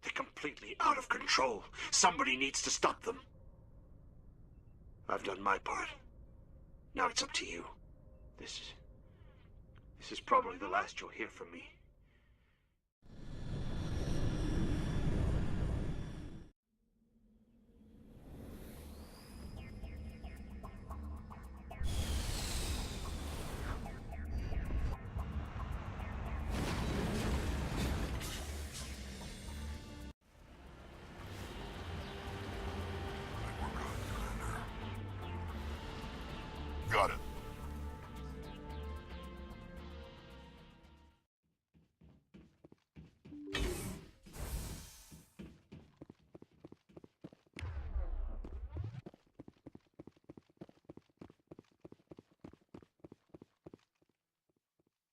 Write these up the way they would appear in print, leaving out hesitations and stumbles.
They're completely out of control. Somebody needs to stop them. I've done my part. Now it's up to you. This is probably the last you'll hear from me. Got it.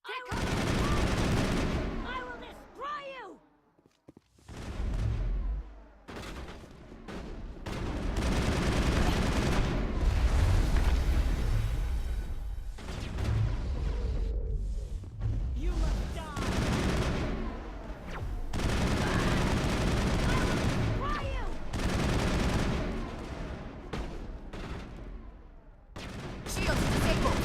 I will destroy you! You must die! I will destroy you! Shields disabled!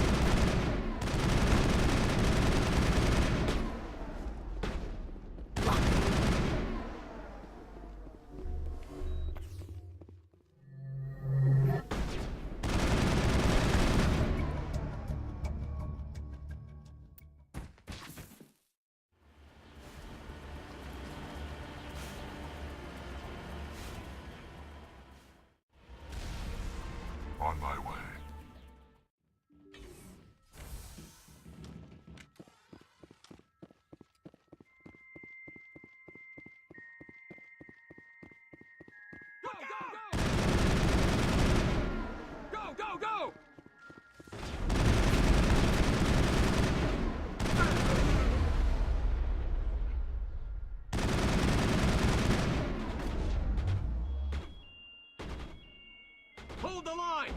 On my way. Go, go, go! Hold the line!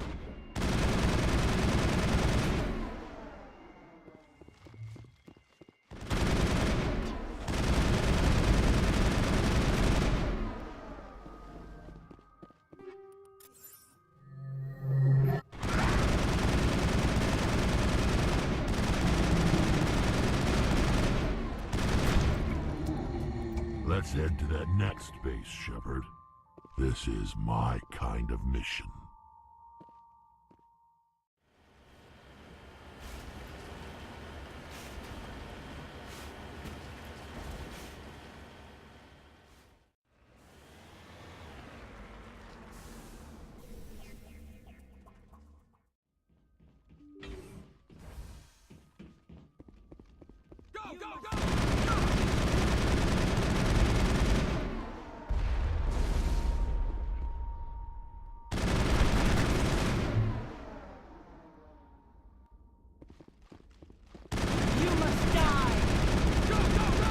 Let's head to that next base, Shepard. This is my kind of mission. Go, go, go! You must die! Go, go, go!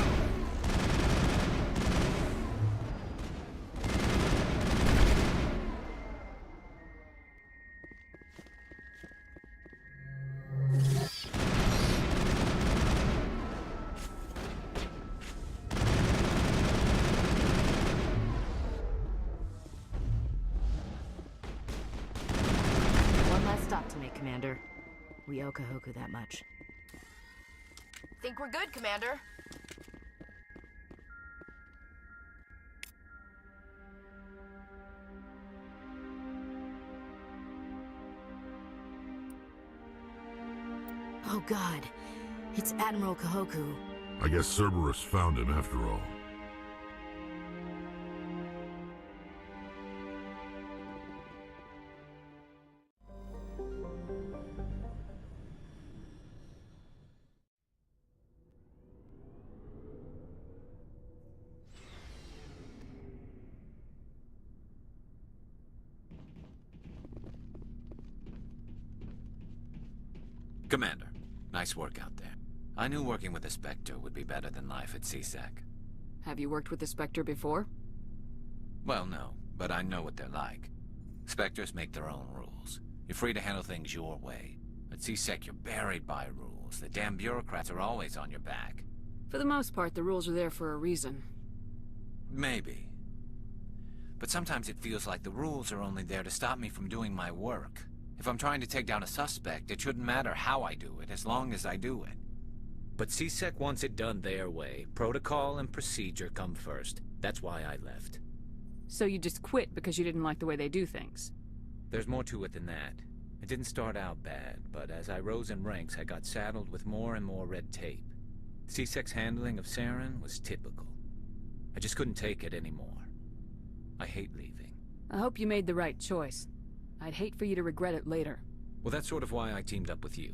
One last stop to make, Commander. We owe Kahoku that much. Think we're good, Commander. Oh god, it's Admiral Kahoku. I guess Cerberus found him after all. Commander, nice work out there. I knew working with the Spectre would be better than life at CSEC. Have you worked with the Spectre before? Well, no, but I know what they're like. Spectres make their own rules. You're free to handle things your way. At CSEC, you're buried by rules. The damn bureaucrats are always on your back. For the most part, the rules are there for a reason. Maybe, But sometimes it feels like the rules are only there to stop me from doing my work. If I'm trying to take down a suspect, it shouldn't matter how I do it, as long as I do it. But CSEC wants it done their way. Protocol and procedure come first. That's why I left. So you just quit because you didn't like the way they do things? There's more to it than that. It didn't start out bad, but as I rose in ranks, I got saddled with more and more red tape. CSEC's handling of Saren was typical. I just couldn't take it anymore. I hate leaving. I hope you made the right choice. I'd hate for you to regret it later. Well, that's sort of why I teamed up with you.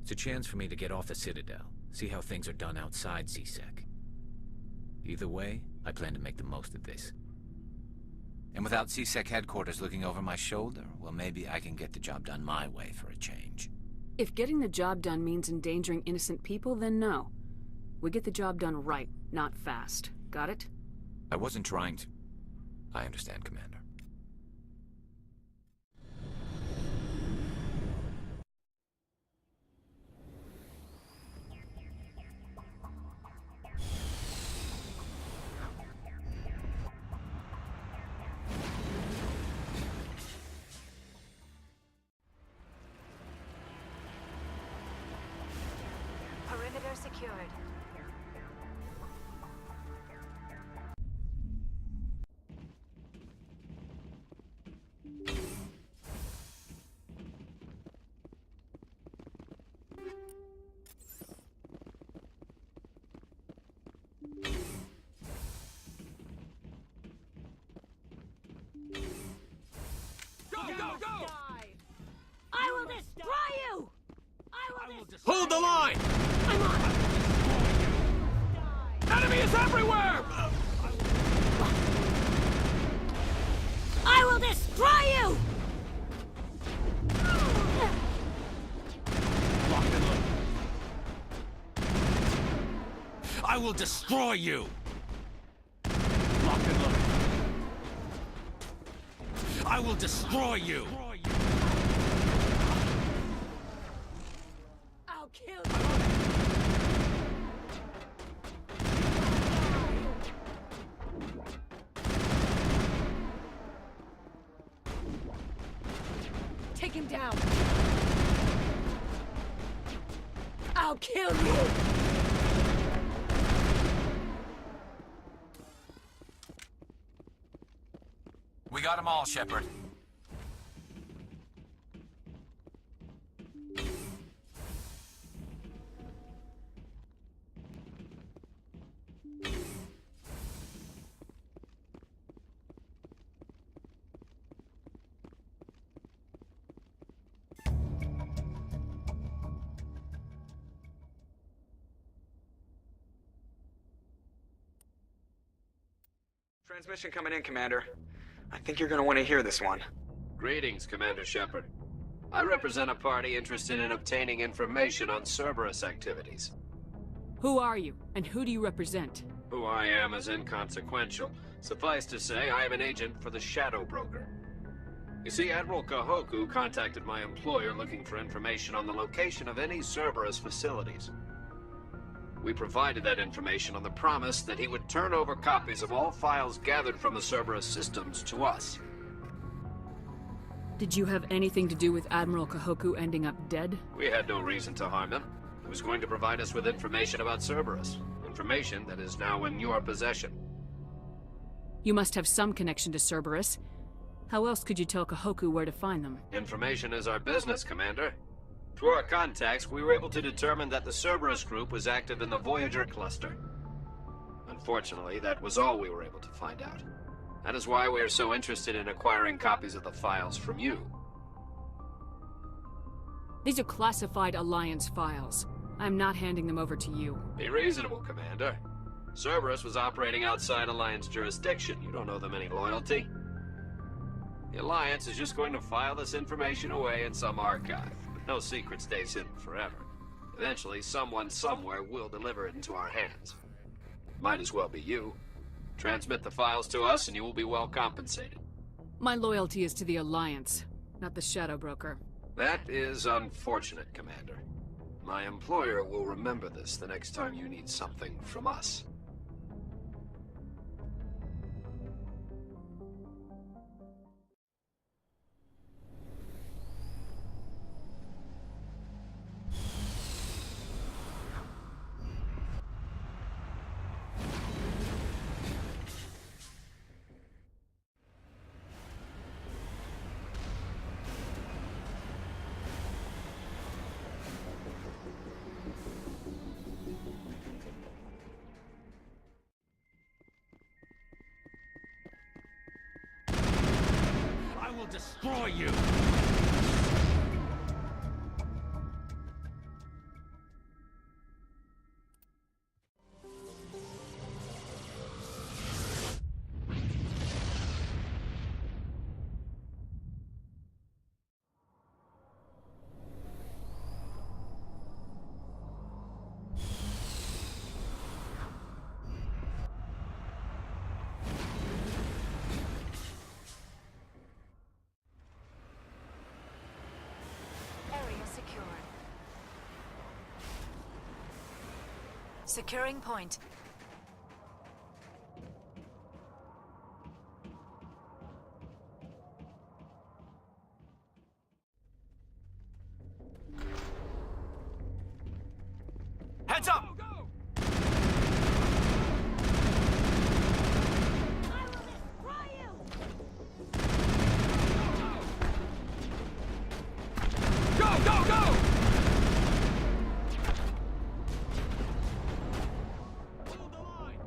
It's a chance for me to get off the Citadel, see how things are done outside CSEC. Either way, I plan to make the most of this. And without CSEC headquarters looking over my shoulder, well, maybe I can get the job done my way for a change. If getting the job done means endangering innocent people, then no. We get the job done right, not fast. Got it? I wasn't trying to... I understand, Commander. Perimeter secured. Go, go, go! I will destroy you! I will destroy Hold the line! I'm on! Enemy is everywhere! I will destroy you! Lock and load. I will destroy you! Lock and load. I will destroy you! I'll kill you! Take him down! I'll kill you! We got them all, Shepard. Transmission coming in, Commander. I think you're gonna want to hear this one. Greetings, Commander Shepard. I represent a party interested in obtaining information on Cerberus activities. Who are you, and who do you represent? Who I am is inconsequential. Suffice to say, I am an agent for the Shadow Broker. You see, Admiral Kahoku contacted my employer looking for information on the location of any Cerberus facilities. We provided that information on the promise that he would turn over copies of all files gathered from the Cerberus systems to us. Did you have anything to do with Admiral Kahoku ending up dead? We had no reason to harm him. He was going to provide us with information about Cerberus. Information that is now in your possession. You must have some connection to Cerberus. How else could you tell Kahoku where to find them? Information is our business, Commander. Through our contacts, we were able to determine that the Cerberus group was active in the Voyager cluster. Unfortunately, that was all we were able to find out. That is why we are so interested in acquiring copies of the files from you. These are classified Alliance files. I'm not handing them over to you. Be reasonable, Commander. Cerberus was operating outside Alliance jurisdiction. You don't owe them any loyalty. The Alliance is just going to file this information away in some archive. No secret stays hidden forever. Eventually, someone somewhere will deliver it into our hands. Might as well be you. Transmit the files to us and you will be well compensated. My loyalty is to the Alliance, not the Shadow Broker. That is unfortunate, Commander. My employer will remember this the next time you need something from us. will destroy you! Area secured. Securing point. Heads up! Go, go, go! Hold the line!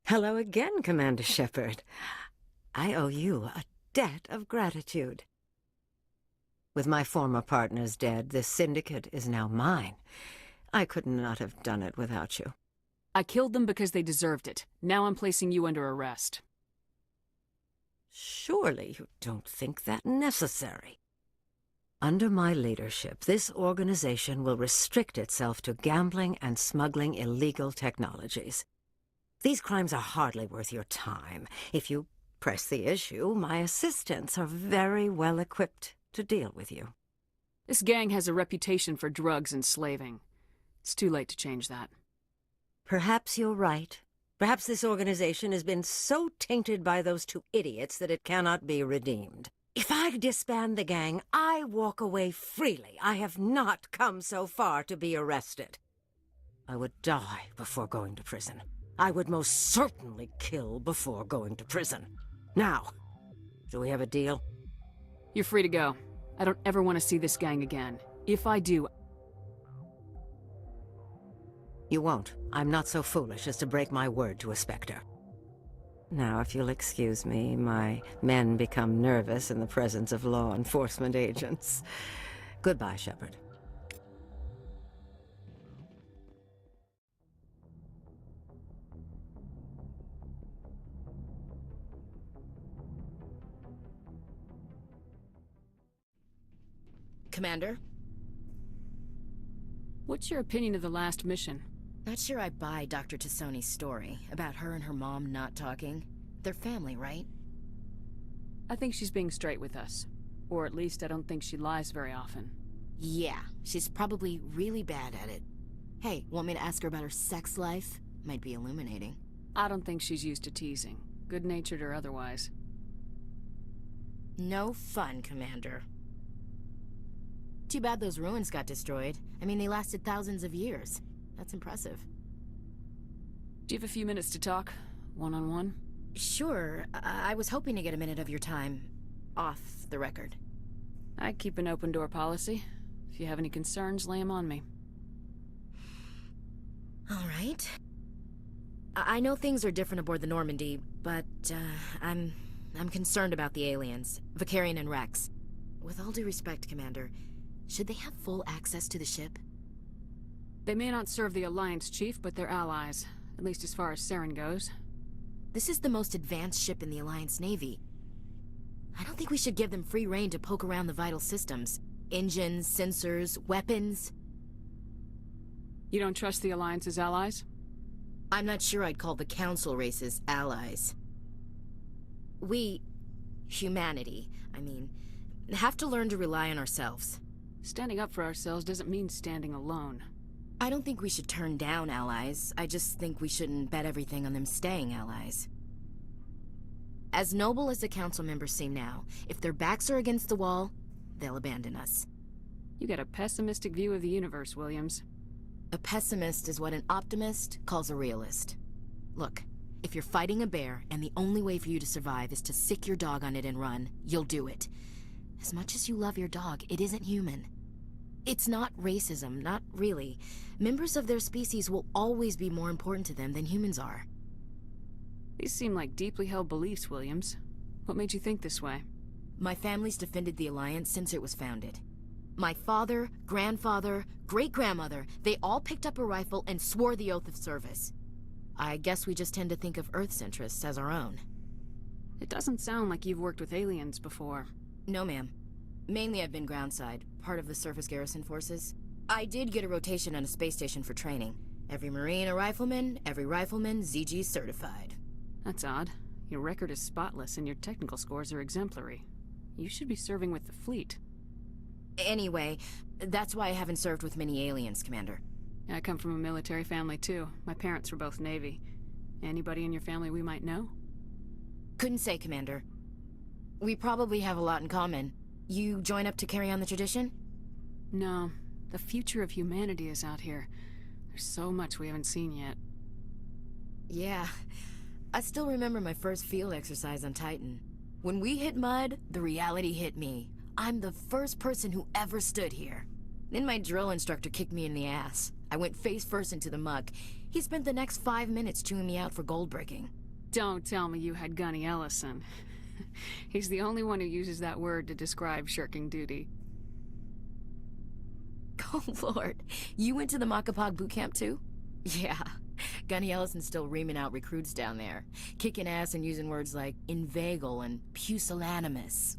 Hello again, Commander Shepard. I owe you a debt of gratitude. With my former partners dead, this syndicate is now mine. I could not have done it without you. I killed them because they deserved it. Now I'm placing you under arrest. Surely you don't think that necessary. Under my leadership, this organization will restrict itself to gambling and smuggling illegal technologies. These crimes are hardly worth your time. If you press the issue, my assistants are very well equipped to deal with you. This gang has a reputation for drugs and slaving. It's too late to change that. Perhaps you're right. Perhaps this organization has been so tainted by those two idiots that it cannot be redeemed. If I disband the gang, I walk away freely. I have not come so far to be arrested. I would die before going to prison. I would most certainly kill before going to prison. Now, do we have a deal? You're free to go. I don't ever want to see this gang again. If I do... You won't. I'm not so foolish as to break my word to a Spectre. Now, if you'll excuse me, my men become nervous in the presence of law enforcement agents. Goodbye, Shepard. Commander? What's your opinion of the last mission? Not sure I buy Dr. Tassoni's story about her and her mom not talking. They're family, right? I think she's being straight with us. Or at least I don't think she lies very often. Yeah, she's probably really bad at it. Hey, want me to ask her about her sex life? Might be illuminating. I don't think she's used to teasing, good-natured or otherwise. No fun, Commander. Too bad those ruins got destroyed. I mean, they lasted thousands of years. That's impressive. Do you have a few minutes to talk? One-on-one? Sure. I was hoping to get a minute of your time. Off the record. I keep an open-door policy. If you have any concerns, lay them on me. All right. I know things are different aboard the Normandy, but I'm concerned about the aliens. Vicarian and Rex. With all due respect, Commander, should they have full access to the ship? They may not serve the Alliance, Chief, but they're allies. At least as far as Saren goes. This is the most advanced ship in the Alliance Navy. I don't think we should give them free rein to poke around the vital systems. Engines, sensors, weapons. You don't trust the Alliance's allies? I'm not sure I'd call the Council races allies. We, humanity, I mean, have to learn to rely on ourselves. Standing up for ourselves doesn't mean standing alone. I don't think we should turn down allies. I just think we shouldn't bet everything on them staying allies. As noble as the Council members seem now, if their backs are against the wall, they'll abandon us. You got a pessimistic view of the universe, Williams. A pessimist is what an optimist calls a realist. Look, if you're fighting a bear and the only way for you to survive is to sick your dog on it and run, you'll do it. As much as you love your dog, it isn't human. It's not racism, not really. Members of their species will always be more important to them than humans are. These seem like deeply held beliefs, Williams. What made you think this way? My family's defended the Alliance since it was founded. My father, grandfather, great-grandmother, they all picked up a rifle and swore the oath of service. I guess we just tend to think of Earth's interests as our own. It doesn't sound like you've worked with aliens before. No, ma'am. Mainly I've been groundside, part of the surface garrison forces. I did get a rotation on a space station for training. Every Marine a rifleman, every rifleman ZG certified. That's odd. Your record is spotless and your technical scores are exemplary. You should be serving with the fleet. Anyway, that's why I haven't served with many aliens, Commander. I come from a military family too. My parents were both Navy. Anybody in your family we might know? Couldn't say, Commander. We probably have a lot in common. You join up to carry on the tradition? No. The future of humanity is out here. There's so much we haven't seen yet. Yeah. I still remember my first field exercise on Titan. When we hit mud, the reality hit me. I'm the first person who ever stood here. Then my drill instructor kicked me in the ass. I went face first into the muck. He spent the next 5 minutes chewing me out for gold breaking. Don't tell me you had Gunny Ellison. He's the only one who uses that word to describe shirking duty. Oh, Lord. You went to the Makapog boot camp, too? Yeah. Gunny Ellison's still reaming out recruits down there. Kicking ass and using words like inveigle and pusillanimous.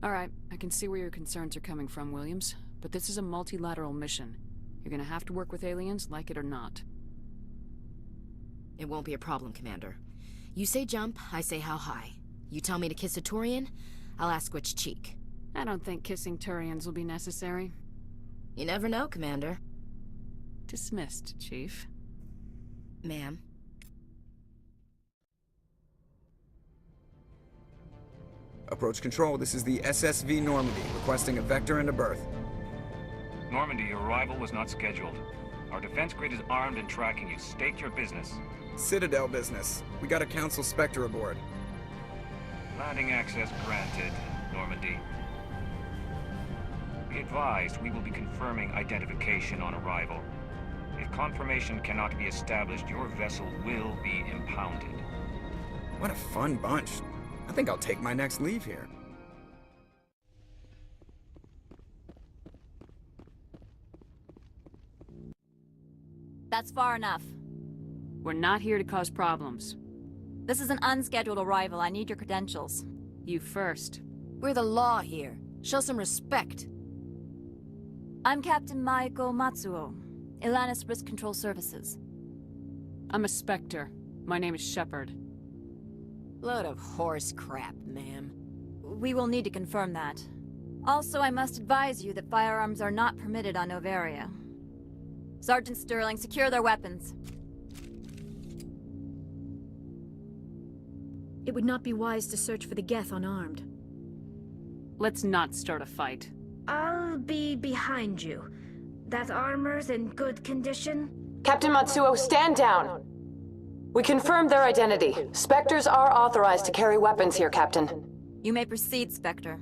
All right, I can see where your concerns are coming from, Williams. But this is a multilateral mission. You're gonna have to work with aliens, like it or not. It won't be a problem, Commander. You say jump, I say how high. You tell me to kiss a Turian, I'll ask which cheek. I don't think kissing Turians will be necessary. You never know, Commander. Dismissed, Chief. Ma'am. Approach control, this is the SSV Normandy, requesting a vector and a berth. Normandy, your arrival was not scheduled. Our defense grid is armed and tracking you. State your business. Citadel business. We got a Council Spectre aboard. Landing access granted, Normandy. Be advised, we will be confirming identification on arrival. If confirmation cannot be established, your vessel will be impounded. What a fun bunch. I think I'll take my next leave here. That's far enough. We're not here to cause problems. This is an unscheduled arrival. I need your credentials. You first. We're the law here. Show some respect. I'm Captain Maiko Matsuo, Ilanis Risk Control Services. I'm a Spectre. My name is Shepard. Load of horse crap, ma'am. We will need to confirm that. Also, I must advise you that firearms are not permitted on Novaria. Sergeant Sterling, secure their weapons. It would not be wise to search for the Geth unarmed. Let's not start a fight. I'll be behind you. That armor's in good condition? Captain Matsuo, stand down! We confirmed their identity. Spectres are authorized to carry weapons here, Captain. You may proceed, Spectre.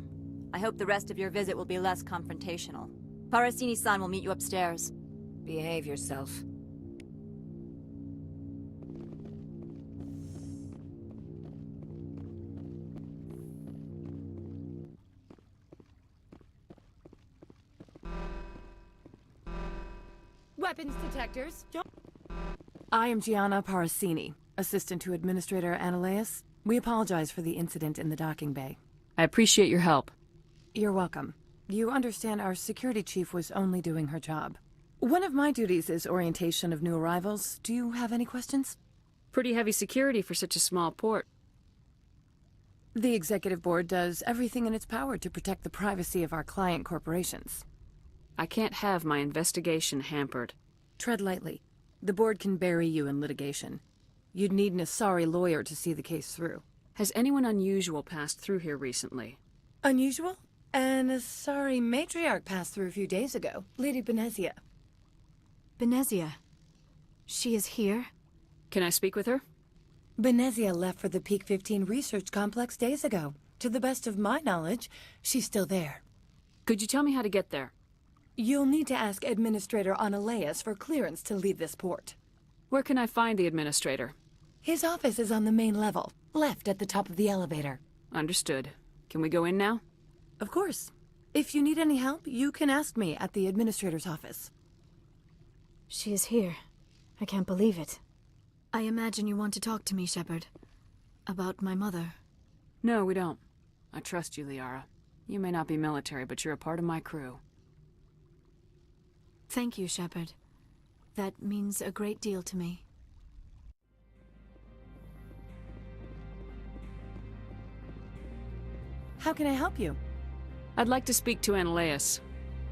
I hope the rest of your visit will be less confrontational. Parasini-san will meet you upstairs. Behave yourself. weapons detectors. I am Gianna Parasini, assistant to Administrator Ananias. We apologize for the incident in the docking bay. I appreciate your help. You're welcome. You understand our security chief was only doing her job. One of my duties is orientation of new arrivals. Do you have any questions? Pretty heavy security for such a small port. The executive board does everything in its power to protect the privacy of our client corporations. I can't have my investigation hampered. Tread lightly. The board can bury you in litigation. You'd need an Asari lawyer to see the case through. Has anyone unusual passed through here recently? Unusual? An Asari matriarch passed through a few days ago. Lady Benezia. Benezia. She is here? Can I speak with her? Benezia left for the Peak 15 research complex days ago. To the best of my knowledge, she's still there. Could you tell me how to get there? You'll need to ask Administrator Ananias for clearance to leave this port. Where can I find the administrator? His office is on the main level, left at the top of the elevator. Understood. Can we go in now? Of course. If you need any help, you can ask me at the administrator's office. She is here. I can't believe it. I imagine you want to talk to me, Shepard. About my mother. No, we don't. I trust you, Liara. You may not be military, but you're a part of my crew. Thank you, Shepard. That means a great deal to me. How can I help you? I'd like to speak to Ananias.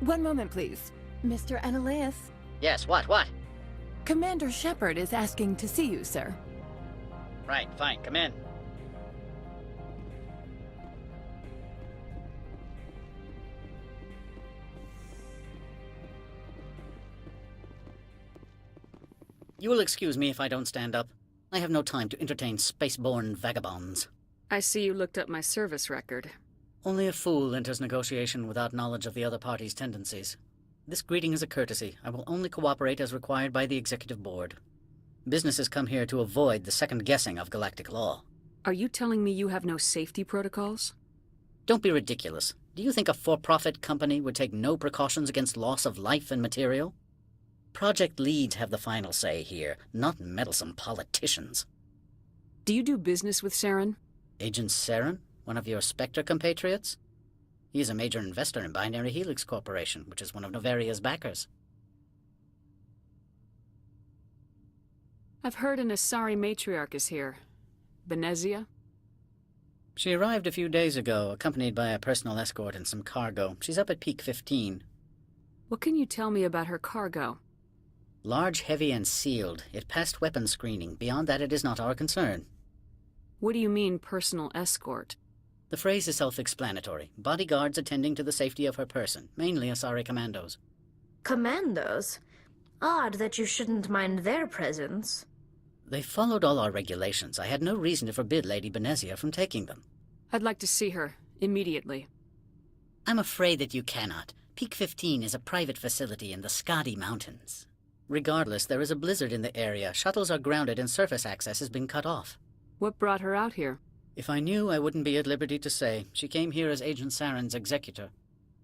One moment, please. Mr. Ananias? Yes, what? Commander Shepard is asking to see you, sir. Right, fine, come in. You will excuse me if I don't stand up. I have no time to entertain spaceborne vagabonds. I see you looked up my service record. Only a fool enters negotiation without knowledge of the other party's tendencies. This greeting is a courtesy. I will only cooperate as required by the Executive Board. Businesses come here to avoid the second guessing of galactic law. Are you telling me you have no safety protocols? Don't be ridiculous. Do you think a for-profit company would take no precautions against loss of life and material? Project leads have the final say here, not meddlesome politicians. Do you do business with Saren? Agent Saren? One of your Spectre compatriots? He is a major investor in Binary Helix Corporation, which is one of Novaria's backers. I've heard an Asari matriarch is here. Benezia? She arrived a few days ago, accompanied by a personal escort and some cargo. She's up at Peak 15. What can you tell me about her cargo? Large, heavy, and sealed. It passed weapons screening. Beyond that, it is not our concern. What do you mean, personal escort? The phrase is self-explanatory. Bodyguards attending to the safety of her person, mainly Asari commandos. Commandos? Odd that you shouldn't mind their presence. They followed all our regulations. I had no reason to forbid Lady Benezia from taking them. I'd like to see her, immediately. I'm afraid that you cannot. Peak 15 is a private facility in the Skadi Mountains. Regardless, there is a blizzard in the area. Shuttles are grounded and surface access has been cut off. What brought her out here? If I knew, I wouldn't be at liberty to say. She came here as Agent Saren's executor.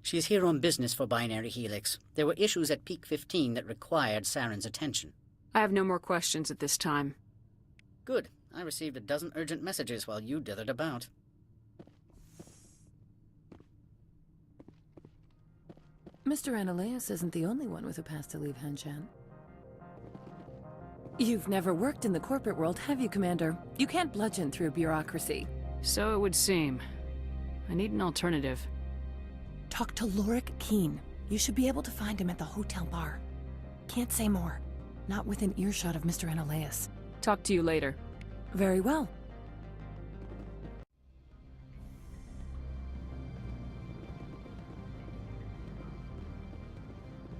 She is here on business for Binary Helix. There were issues at Peak 15 that required Saren's attention. I have no more questions at this time. Good. I received a dozen urgent messages while you dithered about. Mr. Ananias isn't the only one with a pass to leave Hanshan. You've never worked in the corporate world, have you, Commander? You can't bludgeon through bureaucracy. So it would seem. I need an alternative. Talk to Lorik Keen. You should be able to find him at the hotel bar. Can't say more. Not within earshot of Mr. Ananias. Talk to you later. Very well.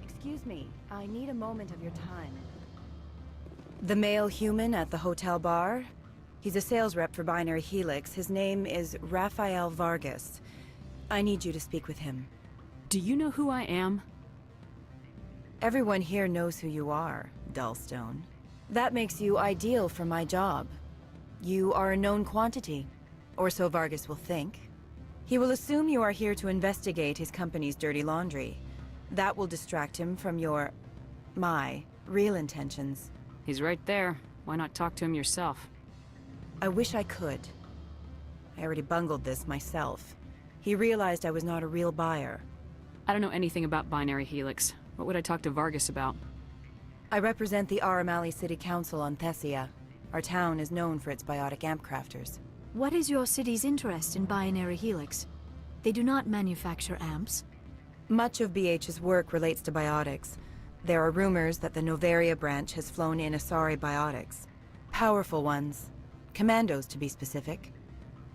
Excuse me, I need a moment of your time. The male human at the hotel bar? He's a sales rep for Binary Helix. His name is Rafael Vargas. I need you to speak with him. Do you know who I am? Everyone here knows who you are, Dullstone. That makes you ideal for my job. You are a known quantity, or so Vargas will think. He will assume you are here to investigate his company's dirty laundry. That will distract him from my real intentions. He's right there. Why not talk to him yourself? I wish I could. I already bungled this myself. He realized I was not a real buyer. I don't know anything about Binary Helix. What would I talk to Vargas about? I represent the Aramali City Council on Thessia. Our town is known for its biotic amp crafters. What is your city's interest in Binary Helix? They do not manufacture amps. Much of BH's work relates to biotics. There are rumors that the Novaria branch has flown in Asari biotics. Powerful ones. Commandos, to be specific.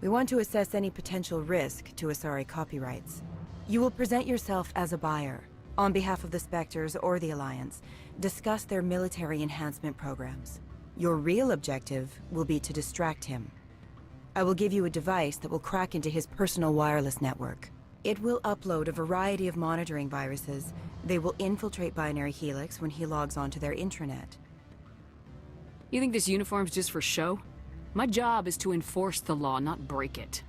We want to assess any potential risk to Asari copyrights. You will present yourself as a buyer, on behalf of the Spectres or the Alliance, discuss their military enhancement programs. Your real objective will be to distract him. I will give you a device that will crack into his personal wireless network. It will upload a variety of monitoring viruses. They will infiltrate Binary Helix when he logs onto their intranet. You think this uniform's just for show? My job is to enforce the law, not break it.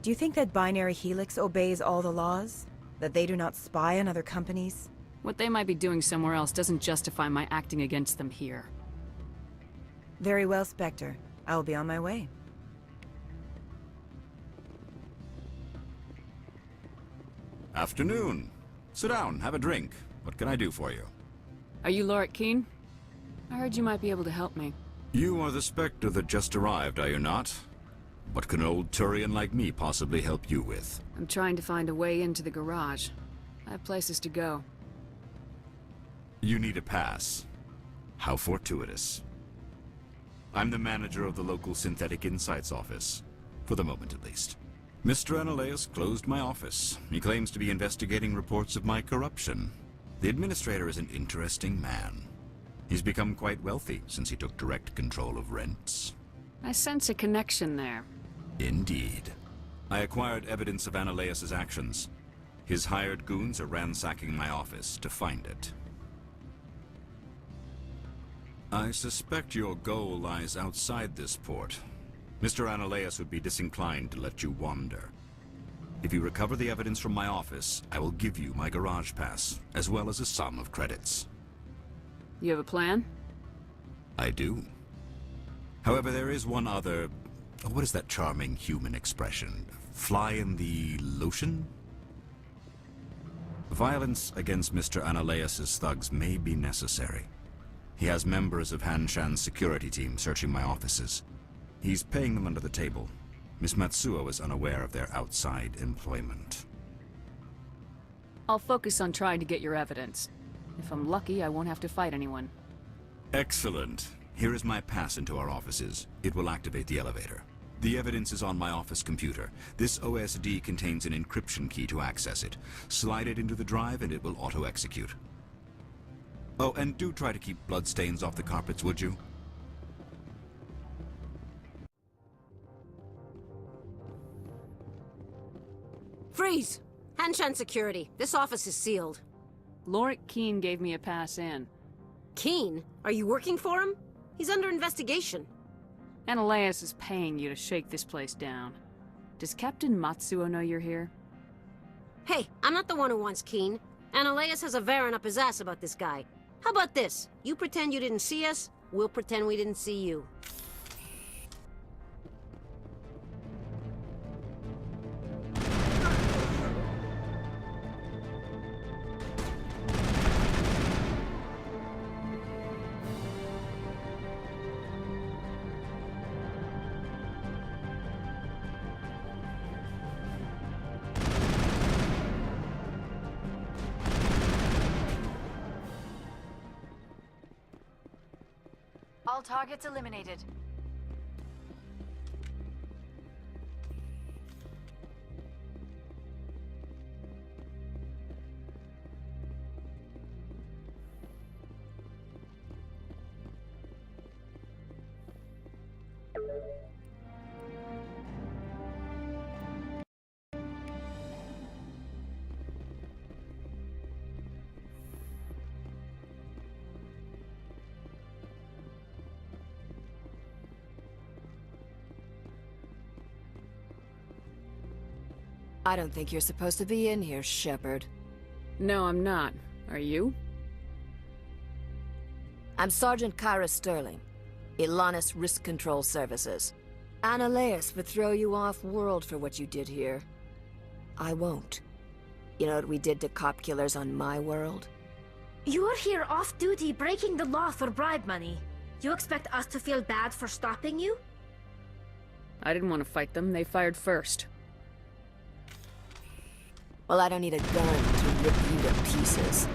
Do you think that Binary Helix obeys all the laws? That they do not spy on other companies? What they might be doing somewhere else doesn't justify my acting against them here. Very well, Spectre. I will be on my way. Afternoon. Sit down, have a drink. What can I do for you? Are you Lorik Keen? I heard you might be able to help me. You are the Spectre that just arrived, are you not? What can an old Turian like me possibly help you with? I'm trying to find a way into the garage. I have places to go. You need a pass. How fortuitous. I'm the manager of the local Synthetic Insights office. For the moment, at least. Mr. Analaeus closed my office. He claims to be investigating reports of my corruption. The administrator is an interesting man. He's become quite wealthy since he took direct control of rents. I sense a connection there. Indeed. I acquired evidence of Analaeus' actions. His hired goons are ransacking my office to find it. I suspect your goal lies outside this port. Mr. Analaeus would be disinclined to let you wander. If you recover the evidence from my office, I will give you my garage pass, as well as a sum of credits. You have a plan? I do. However, there is one other... what is that charming human expression? Fly in the lotion? Violence against Mr. Analaeus' thugs may be necessary. He has members of Han Shan's security team searching my offices. He's paying them under the table. Miss Matsuo is unaware of their outside employment. I'll focus on trying to get your evidence. If I'm lucky, I won't have to fight anyone. Excellent. Here is my pass into our offices. It will activate the elevator. The evidence is on my office computer. This OSD contains an encryption key to access it. Slide it into the drive and it will auto-execute. Oh, and do try to keep bloodstains off the carpets, would you? Freeze! Hanshan Security. This office is sealed. Lorik Keen gave me a pass in. Keen? Are you working for him? He's under investigation. Analaeus is paying you to shake this place down. Does Captain Matsuo know you're here? Hey, I'm not the one who wants Keen. Analaeus has a Varen up his ass about this guy. How about this? You pretend you didn't see us, we'll pretend we didn't see you. All targets eliminated. I don't think you're supposed to be in here, Shepard. No, I'm not. Are you? I'm Sergeant Kyra Sterling, Ilanis Risk Control Services. Annaleus would throw you off-world for what you did here. I won't. You know what we did to cop killers on my world? You're here off-duty breaking the law for bribe money. You expect us to feel bad for stopping you? I didn't want to fight them. They fired first. Well, I don't need a gun to rip you to pieces.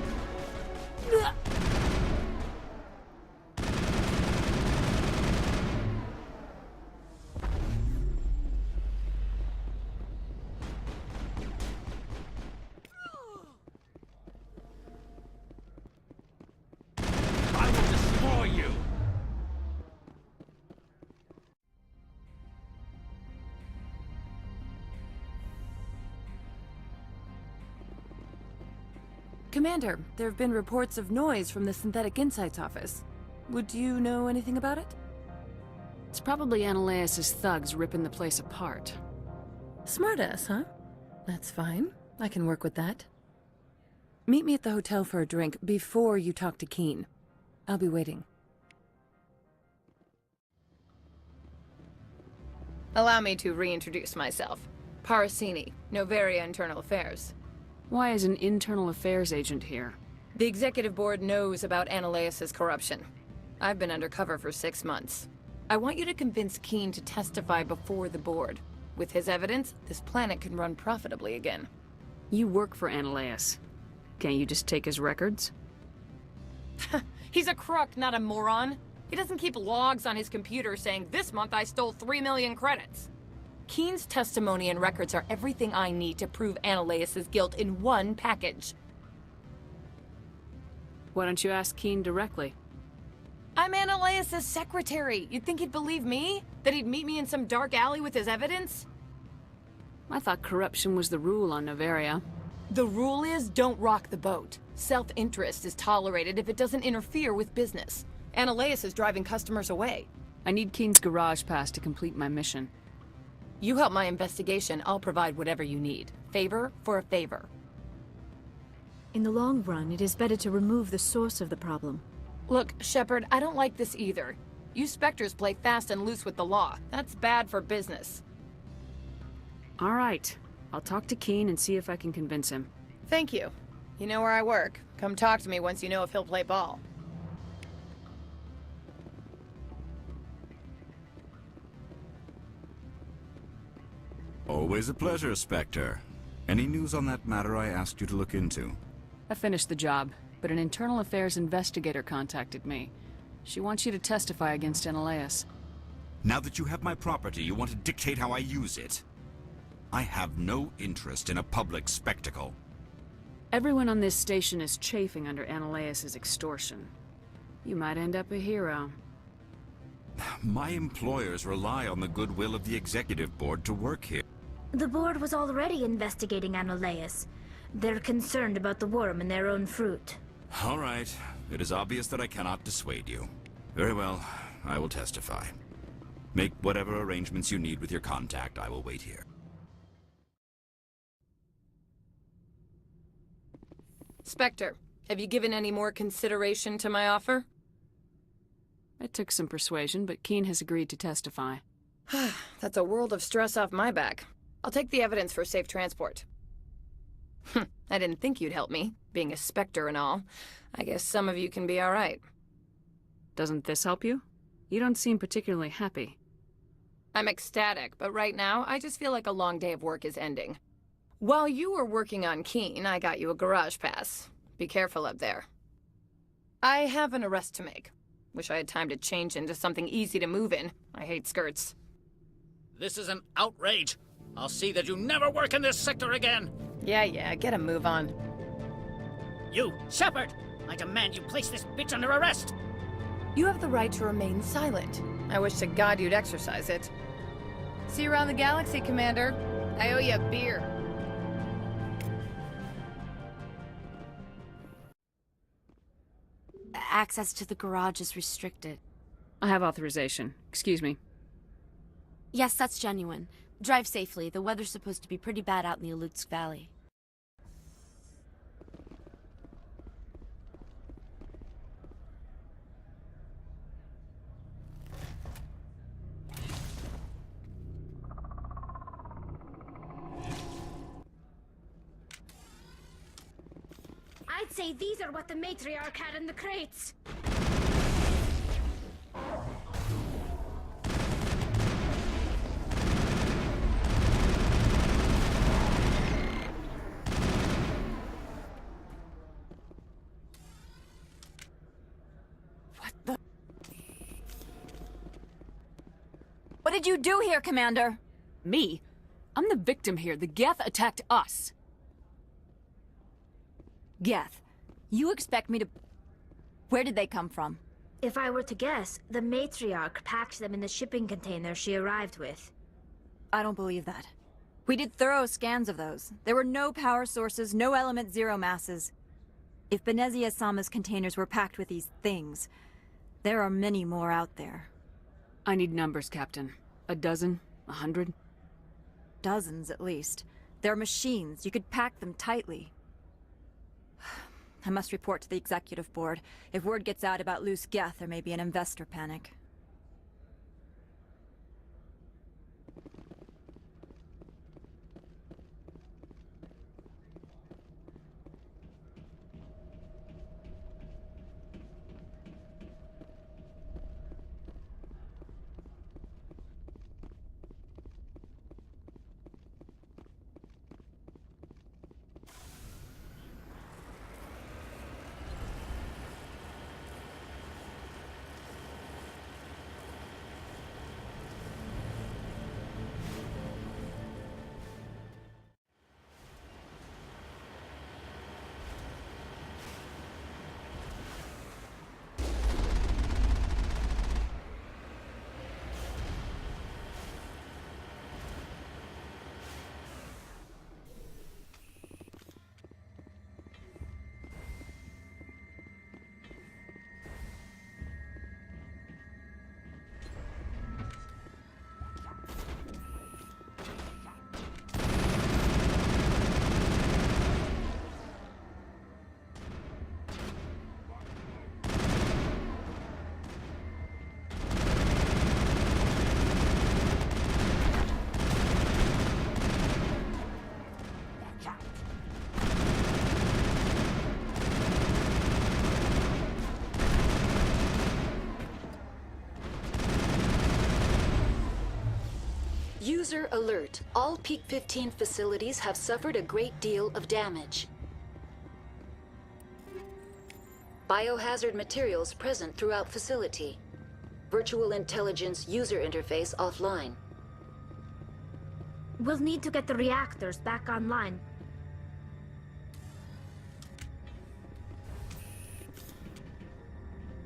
I will destroy you! Commander, there have been reports of noise from the Synthetic Insights office. Would you know anything about it? It's probably Annaleus' thugs ripping the place apart. Smartass, huh? That's fine. I can work with that. Meet me at the hotel for a drink before you talk to Keen. I'll be waiting. Allow me to reintroduce myself. Parasini, Novaria Internal Affairs. Why is an internal affairs agent here? The executive board knows about Annaleus' corruption. I've been undercover for 6 months. I want you to convince Keen to testify before the board. With his evidence, this planet can run profitably again. You work for Annaleus. Can't you just take his records? He's a crook, not a moron. He doesn't keep logs on his computer saying, "This month I stole 3 million credits." Keen's testimony and records are everything I need to prove Annaleus' guilt in one package. Why don't you ask Keen directly? I'm Annaleus' secretary. You'd think he'd believe me? That he'd meet me in some dark alley with his evidence? I thought corruption was the rule on Novaria. The rule is, don't rock the boat. Self-interest is tolerated if it doesn't interfere with business. Annaleus is driving customers away. I need Keen's garage pass to complete my mission. You help my investigation, I'll provide whatever you need. Favor for a favor. In the long run, it is better to remove the source of the problem. Look, Shepard, I don't like this either. You Spectres play fast and loose with the law. That's bad for business. All right. I'll talk to Keen and see if I can convince him. Thank you. You know where I work. Come talk to me once you know if he'll play ball. Always a pleasure, Spectre. Any news on that matter I asked you to look into? I finished the job, but an internal affairs investigator contacted me. She wants you to testify against Annaleus. Now that you have my property, you want to dictate how I use it? I have no interest in a public spectacle. Everyone on this station is chafing under Annaleus' extortion. You might end up a hero. My employers rely on the goodwill of the executive board to work here. The board was already investigating Annaleus. They're concerned about the worm in their own fruit. All right. It is obvious that I cannot dissuade you. Very well. I will testify. Make whatever arrangements you need with your contact. I will wait here. Spectre, have you given any more consideration to my offer? It took some persuasion, but Keen has agreed to testify. That's a world of stress off my back. I'll take the evidence for safe transport. I didn't think you'd help me, being a Spectre and all. I guess some of you can be all right. Doesn't this help you? You don't seem particularly happy. I'm ecstatic, but right now, I just feel like a long day of work is ending. While you were working on Keen, I got you a garage pass. Be careful up there. I have an arrest to make. Wish I had time to change into something easy to move in. I hate skirts. This is an outrage. I'll see that you never work in this sector again. Yeah, get a move on. You, Shepard! I demand you place this bitch under arrest! You have the right to remain silent. I wish to God you'd exercise it. See you around the galaxy, Commander. I owe you a beer. Access to the garage is restricted. I have authorization. Excuse me. Yes, that's genuine. Drive safely. The weather's supposed to be pretty bad out in the Alutsk Valley. say these are what the matriarch had in the crates. What did you do here, Commander? Me? I'm the victim here. The Geth attacked us. Geth, you expect me to... Where did they come from? If I were to guess, the matriarch packed them in the shipping container she arrived with. I don't believe that. We did thorough scans of those. There were no power sources, no element zero masses. If Benezia Sama's containers were packed with these things, there are many more out there. I need numbers, Captain. A dozen? 100? Dozens, at least. They're machines. You could pack them tightly. I must report to the executive board. If word gets out about loose Geth, there may be an investor panic. User alert. All Peak 15 facilities have suffered a great deal of damage. Biohazard materials present throughout facility. Virtual intelligence user interface offline. We'll need to get the reactors back online.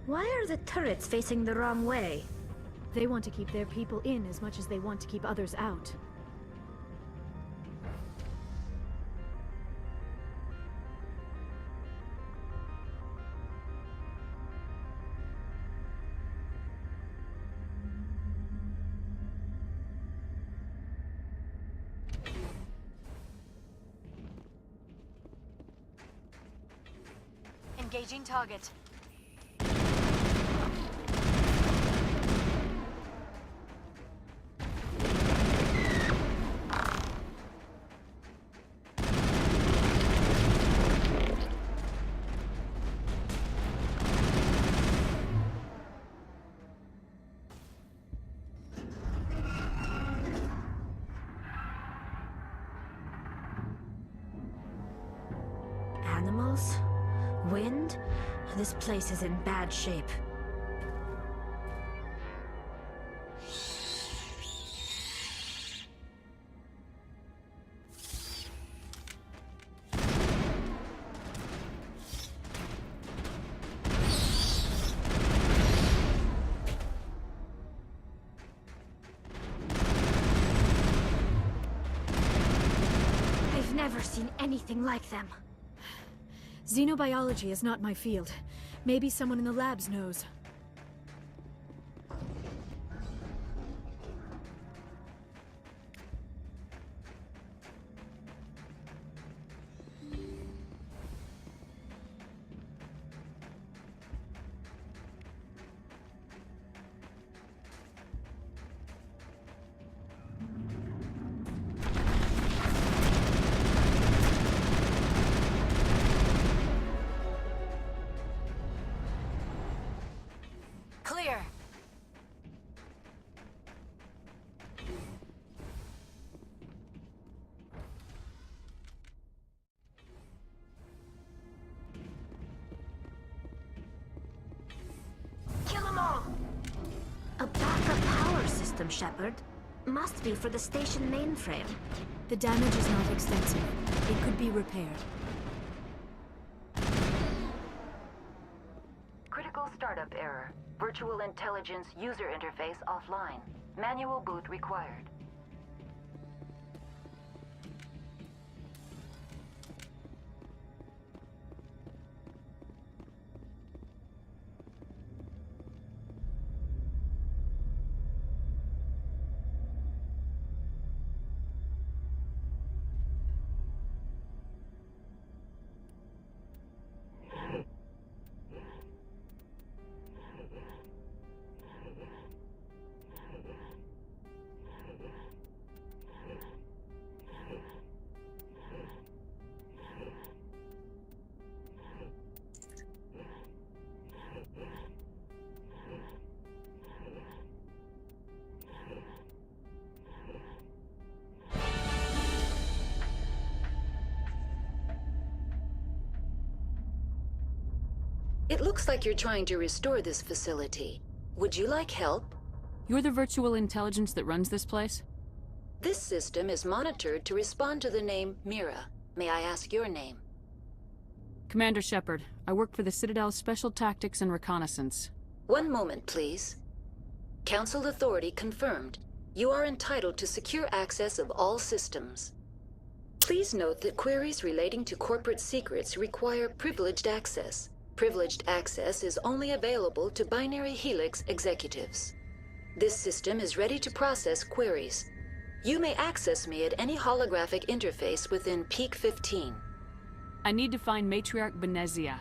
Why are the turrets facing the wrong way? They want to keep their people in as much as they want to keep others out. Engaging target. Animals? Wind? This place is in bad shape. I've never seen anything like them. Xenobiology is not my field. Maybe someone in the labs knows. system, Shepard. Must be for the station mainframe. The damage is not extensive. It could be repaired. Critical startup error. Virtual intelligence user interface offline. Manual boot required. It looks like you're trying to restore this facility. Would you like help? You're the virtual intelligence that runs this place? This system is monitored to respond to the name Mira. May I ask your name? Commander Shepard. I work for the Citadel's Special Tactics and Reconnaissance. One moment, please. Council authority confirmed. You are entitled to secure access of all systems. Please note that queries relating to corporate secrets require privileged access. Privileged access is only available to Binary Helix executives. This system is ready to process queries. You may access me at any holographic interface within Peak 15. I need to find Matriarch Benezia.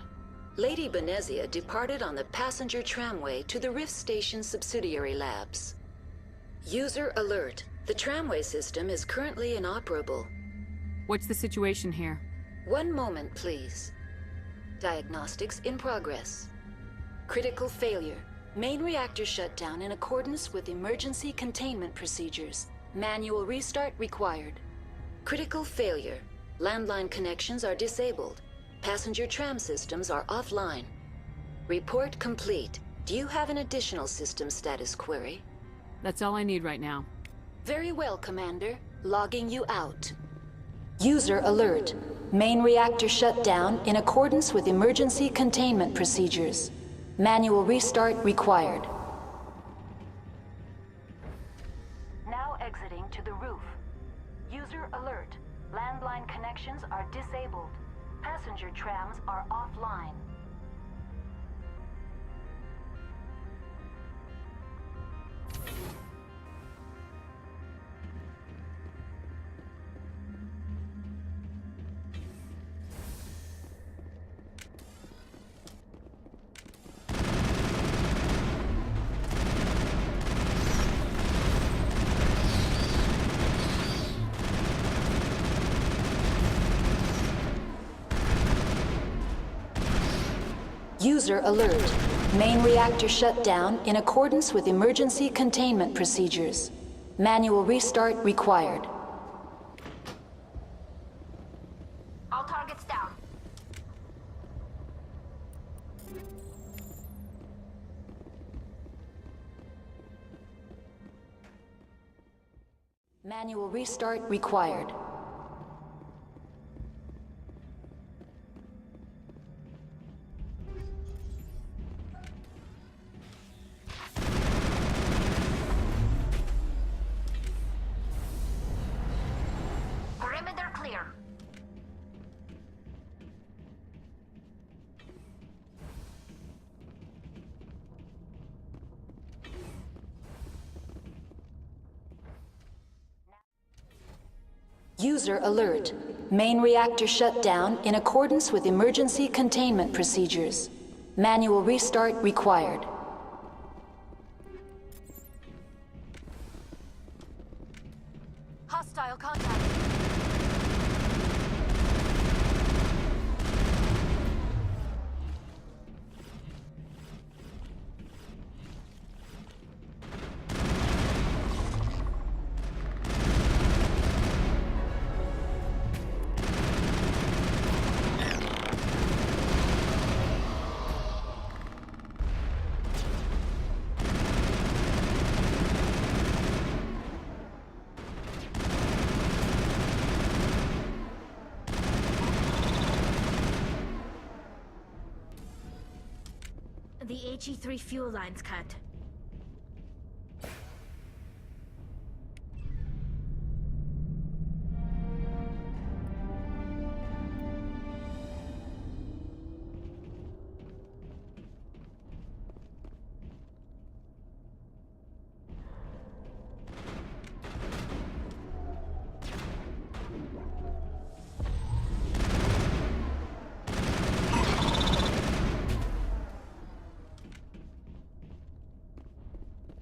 Lady Benezia departed on the passenger tramway to the Rift Station subsidiary labs. User alert. The tramway system is currently inoperable. What's the situation here? One moment, please. Diagnostics in progress. Critical failure. Main reactor shut down in accordance with emergency containment procedures. Manual restart required. Critical failure. Landline connections are disabled. Passenger tram systems are offline. Report complete. Do you have an additional system status query? That's all I need right now. Very well, Commander. Logging you out. User alert. Main reactor shut down in accordance with emergency containment procedures. Manual restart required. Now exiting to the roof. User alert. Landline connections are disabled. Passenger trams are offline. User alert. Main reactor shut down in accordance with emergency containment procedures. Manual restart required. All targets down. Manual restart required. Perimeter clear. User alert. Main reactor shut down in accordance with emergency containment procedures. Manual restart required. Hostile contact. The HE3 fuel line's cut.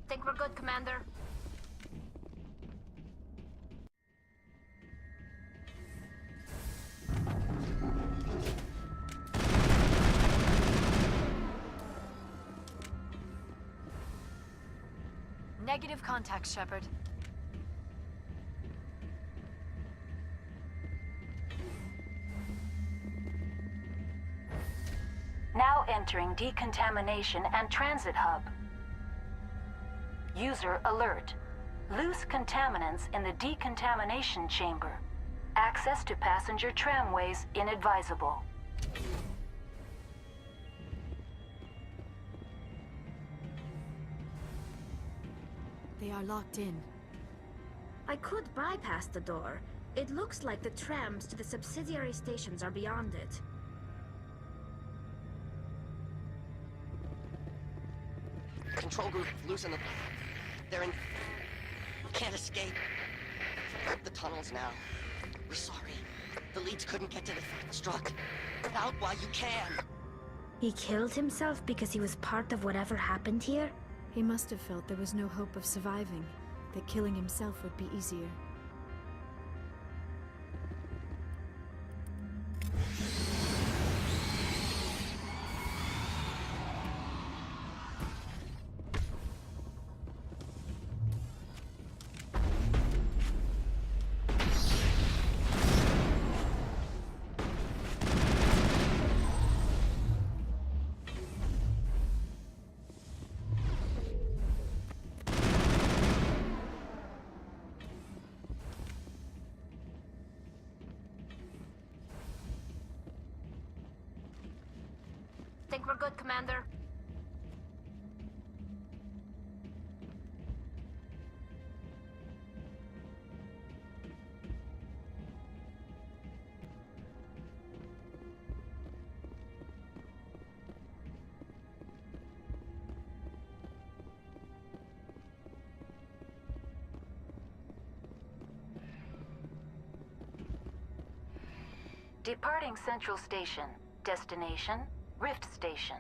Think we're good, Commander? Negative contact, Shepard. Now entering decontamination and transit hub. User alert. Loose contaminants in the decontamination chamber. Access to passenger tramways inadvisable. They are locked in. I could bypass the door. It looks like the trams to the subsidiary stations are beyond it. Control group, loosen them. They're in... Can't escape. The tunnels now. We're sorry. The leads couldn't get to the struck. Get out while you can. He killed himself because he was part of whatever happened here? He must have felt there was no hope of surviving, that killing himself would be easier. Think we're good, Commander? Departing Central Station. Destination, Rift Station.